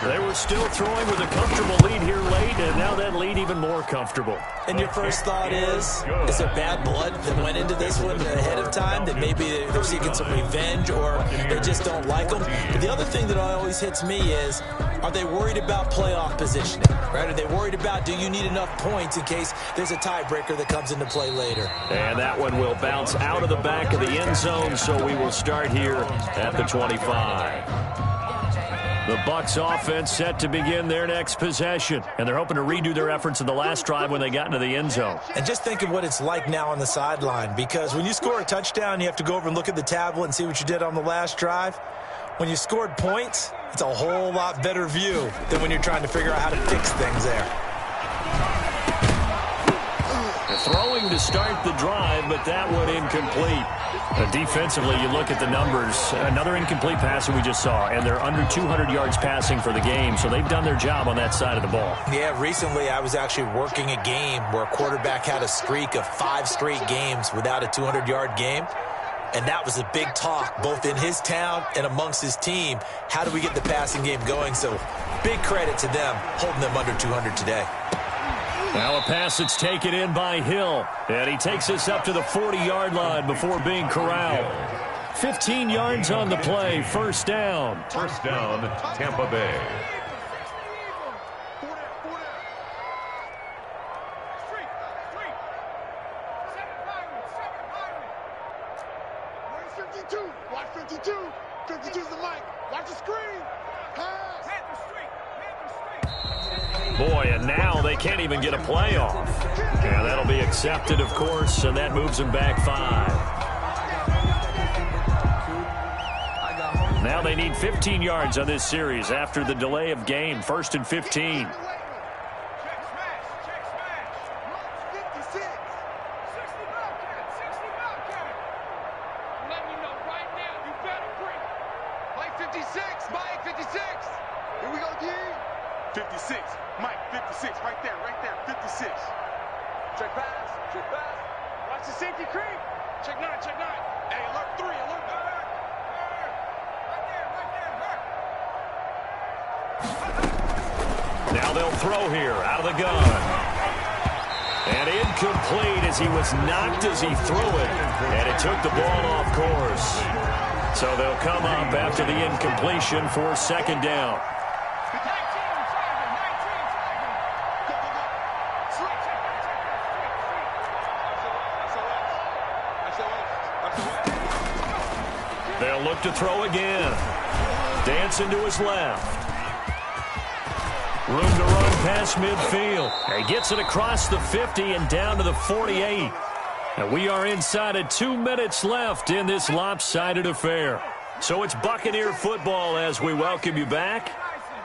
They were still throwing with a comfortable lead here late, and now that lead even more comfortable. And your first thought is there bad blood that went into this one ahead of time, that maybe they're seeking some revenge or they just don't like them? But the other thing that always hits me is, are they worried about playoff positioning? Right? Are they worried about, do you need enough points in case there's a tiebreaker that comes into play later? And that one will bounce out of the back of the end zone, so we will start here at the 25. The Bucs offense set to begin their next possession, and they're hoping to redo their efforts in the last drive when they got into the end zone. And just think of what it's like now on the sideline, because when you score a touchdown, you have to go over and look at the tablet and see what you did on the last drive. When you scored points, it's a whole lot better view than when you're trying to figure out how to fix things there. Throwing to start the drive, but that one incomplete. Defensively, you look at the numbers. Another incomplete pass that we just saw, and they're under 200 yards passing for the game, so they've done their job on that side of the ball. Yeah, recently I was actually working a game where a quarterback had a streak of 5 straight games without a 200-yard game. And that was a big talk, both in his town and amongst his team. How do we get the passing game going? So big credit to them, holding them under 200 today. Now a pass that's taken in by Hill. And he takes us up to the 40-yard line before being corralled. 15 yards on the play, first down. First down, Tampa Bay. Watch 52. 52's the mic. Watch the screen. Pass. Boy, and now they can't even get a play off. Yeah, that'll be accepted, of course, and that moves them back 5. Now they need 15 yards on this series after the delay of game. 1st and 15. Now they'll throw here out of the gun. And incomplete as he was knocked as he threw it. And it took the ball off course. So they'll come up after the incompletion for 2nd down. They'll look to throw again. Dancing to his left. Room to run past midfield. He gets it across the 50 and down to the 48. And we are inside of 2 minutes left in this lopsided affair. So it's Buccaneer football as we welcome you back.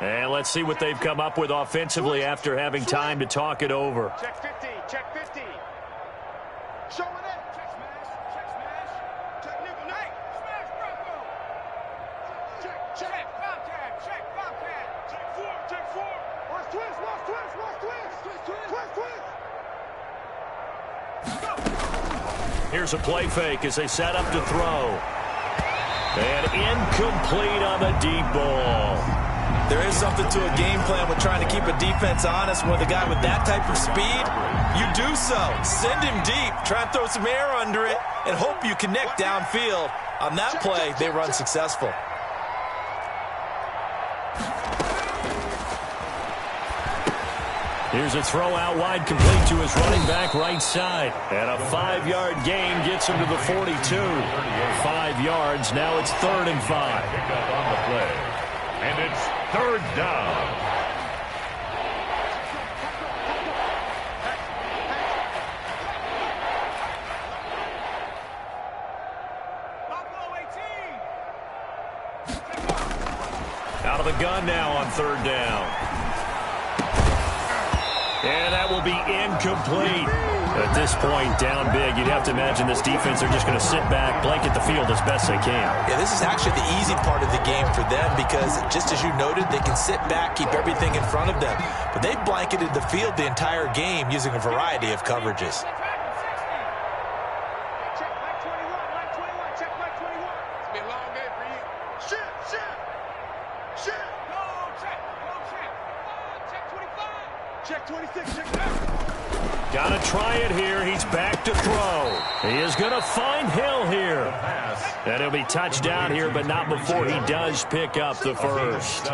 And let's see what they've come up with offensively after having time to talk it over. Check 50, check 50. Show it up. Check smash, check smash. Check nickel, night. Smash Bronco. Check Bobcat, check Bobcat. Check 4, check 4. Watch twist, watch twist, watch twist. Twist, twist. Twist, twist. Here's a play fake as they set up to throw. And incomplete on the deep ball. There is something to a game plan with trying to keep a defense honest. With a guy with that type of speed, you do so. Send him deep. Try and throw some air under it and hope you connect downfield. On that play, they run successful. Here's a throw out wide, complete to his running back right side. And a 5-yard gain gets him to the 42. 5 yards. Now it's 3rd and 5. Pick up on the play. And it's 3rd down. Out of the gun now on 3rd down. And that will be incomplete. At this point, down big, you'd have to imagine this defense, they're just going to sit back, blanket the field as best they can. Yeah, this is actually the easy part of the game for them because, just as you noted, they can sit back, keep everything in front of them. But they blanketed the field the entire game using a variety of coverages. Gotta try it here. He's back to throw. He is going to find Hill here. And he'll be touchdown here, but not before he does pick up the first.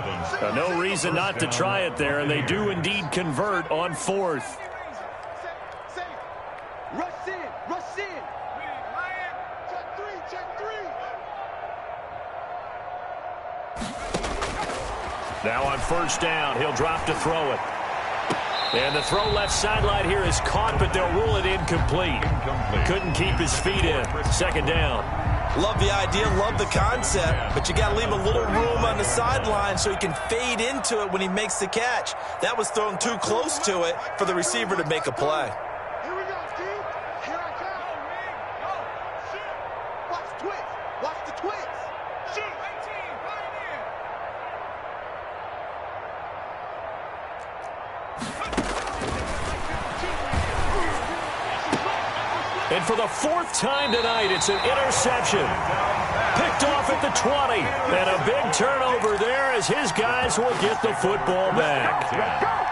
No reason not to try it there, and they do indeed convert on 4th. Rush in, rush in. Check 3. Now on 1st down, he'll drop to throw it. And the throw left sideline here is caught, but they'll rule it incomplete. Couldn't keep his feet in. 2nd down. Love the idea, love the concept, but you got to leave a little room on the sideline so he can fade into it when he makes the catch. That was thrown too close to it for the receiver to make a play. Here we go, Steve. Here I come. Watch the twist. Watch the twist. Shoot. 18, pioneer. And for the 4th time tonight, it's an interception. Picked off at the 20. And a big turnover there as his guys will get the football back.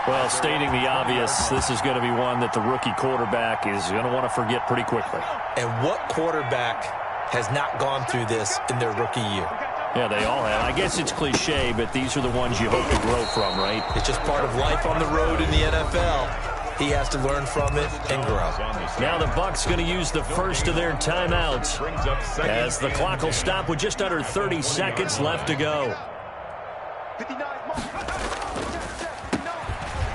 Well, stating the obvious, this is going to be one that the rookie quarterback is going to want to forget pretty quickly. And what quarterback has not gone through this in their rookie year? Yeah, they all have. I guess it's cliche, but these are the ones you hope to grow from, right? It's just part of life on the road in the NFL. He has to learn from it and grow. Now the Bucs going to use the first of their timeouts as the clock will stop with just under 30 seconds left to go.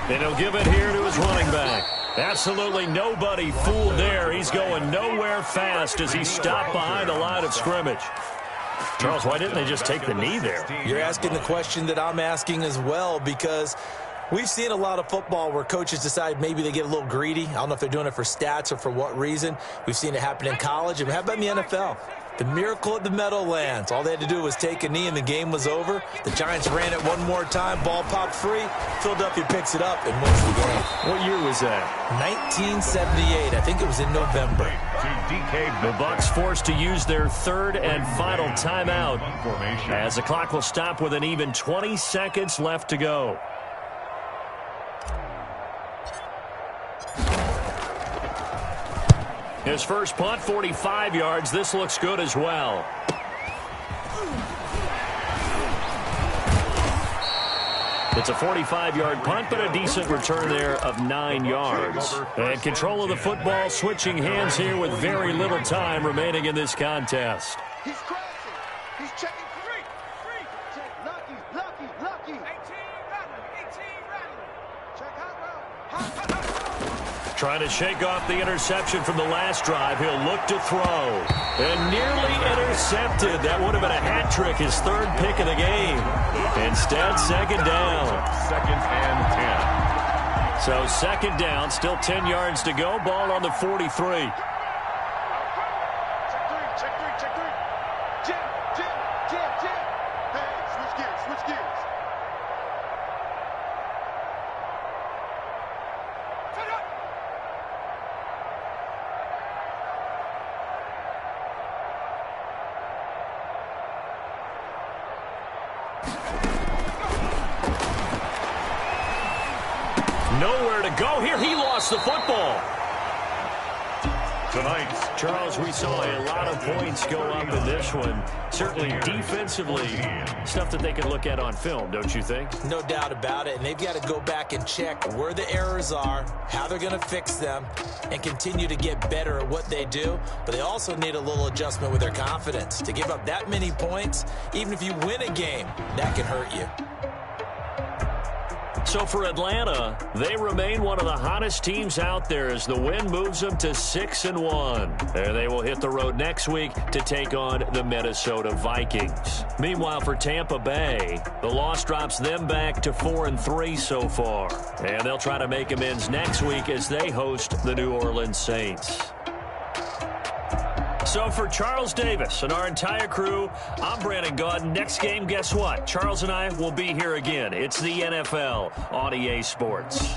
And he'll give it here to his running back. Absolutely nobody fooled there. He's going nowhere fast as he stopped behind the line of scrimmage. Charles, why didn't they just take the knee there? You're asking the question that I'm asking as well, because we've seen a lot of football where coaches decide maybe they get a little greedy. I don't know if they're doing it for stats or for what reason. We've seen it happen in college. And how about in the NFL? The miracle at the Meadowlands. All they had to do was take a knee and the game was over. The Giants ran it one more time. Ball popped free. Philadelphia picks it up and wins the game. What year was that? 1978. I think it was in November. The Bucs forced to use their 3rd and final timeout as the clock will stop with an even 20 seconds left to go. His first punt, 45 yards. This looks good as well. It's a 45-yard punt, but a decent return there of 9 yards. And control of the football, switching hands here with very little time remaining in this contest. He's crashing. He's checking 3. Check lucky. 18 rattling. Check hot route. Trying to shake off the interception from the last drive. He'll look to throw. And nearly intercepted. That would have been a hat trick, his 3rd pick of the game. Instead, 2nd down. 2nd and 10. So 2nd down, still 10 yards to go. Ball on the 43. Check 3. Jim. Hey, switch gears. Nowhere to go here. He lost the football. Tonight, Charles, we saw a lot of points go up in this one. Certainly defensively, stuff that they can look at on film, don't you think? No doubt about it. And they've got to go back and check where the errors are, how they're going to fix them, and continue to get better at what they do. But they also need a little adjustment with their confidence. To give up that many points, even if you win a game, that can hurt you. So for Atlanta, they remain one of the hottest teams out there as the win moves them to 6-1. And they will hit the road next week to take on the Minnesota Vikings. Meanwhile, for Tampa Bay, the loss drops them back to 4-3 so far. And they'll try to make amends next week as they host the New Orleans Saints. So for Charles Davis and our entire crew, I'm Brandon Gaudin. Next game, guess what? Charles and I will be here again. It's the NFL on EA Sports.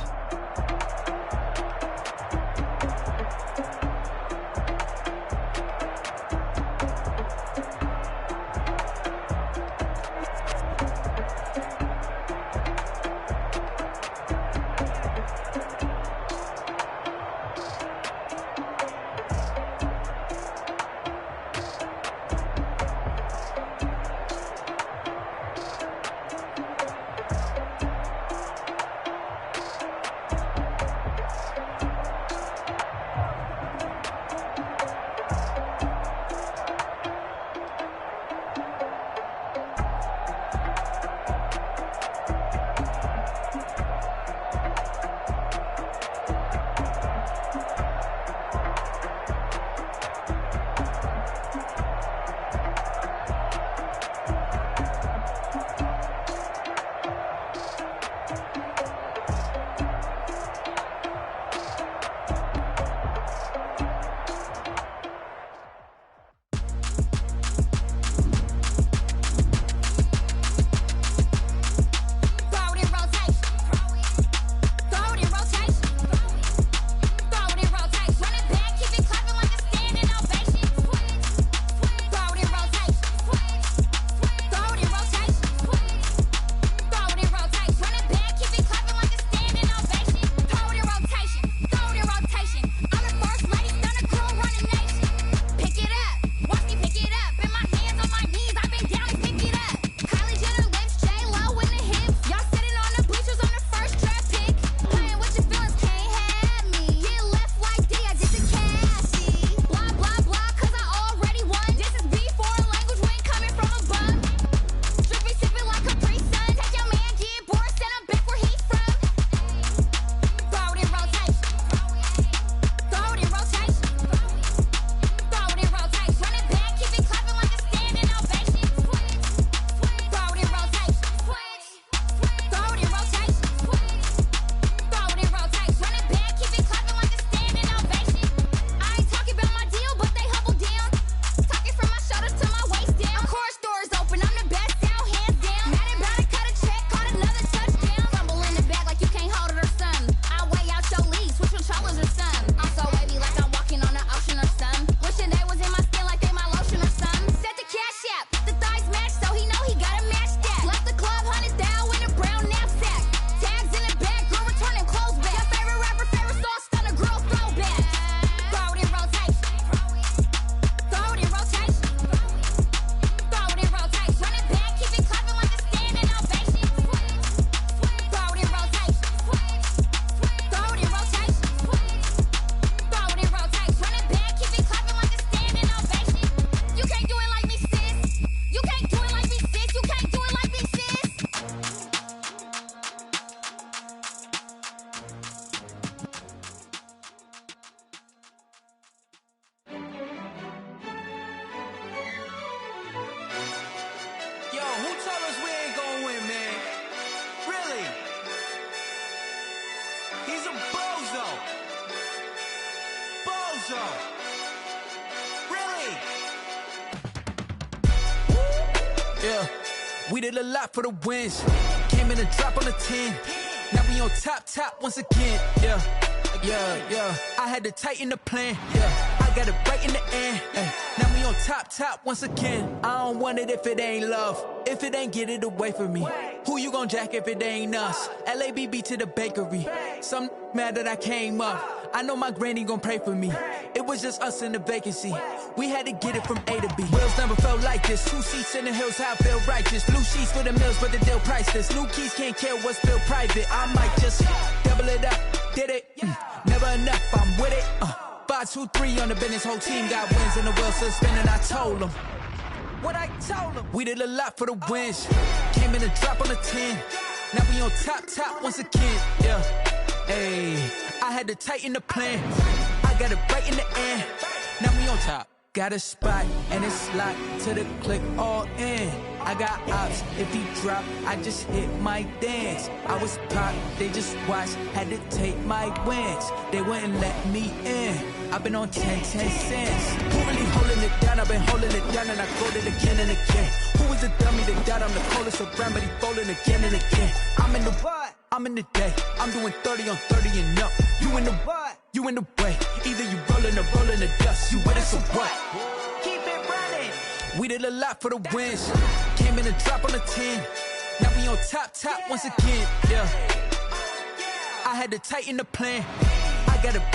Yeah, we did a lot for the wins. Came in and drop on the 10. Now we on top once again. Yeah. I had to tighten the plan. Yeah, I got it right in the end. Now we on top once again. I don't want it if it ain't love. If it ain't, get it away from me. Who you gon' jack if it ain't us? LABB to the bakery. Some mad that I came up. I know my granny gon' pray for me. It was just us in the vacancy. We had to get it from A to B. Wheels never felt like this. 2 seats in the hills, how I feel righteous. Blue sheets for the mills, but the deal priceless. New keys can't care what's still private. I might just double it up. Did it? Never enough, I'm with it. 5, 2, 3 on the business. Whole team got wins and the wheels still spinning. I told them what I told them. We did a lot for the wins. Came in and drop on the 10. Now we on top once again. Yeah. Hey, I had to tighten the plan. I got it right in the end. Now we on top. Got a spot and it's locked to the click all in. I got ops, if he drop, I just hit my dance. I was pop, they just watched, had to take my wins. They wouldn't let me in. I've been on 10 cents. Who really holding it down? I've been holding it down and I go it again and again. Who was the dummy that died? I'm the coldest around, but he folding again and again. I'm in the what? I'm in the day. I'm doing 30 on 30 and up. You in the what? You in the way. Either you rolling or rolling the dust. You with us or what? Keep it running. We did a lot for the wins. Came in and drop on the 10. Now we on top once again. Yeah. I had to tighten the plan. I got it right.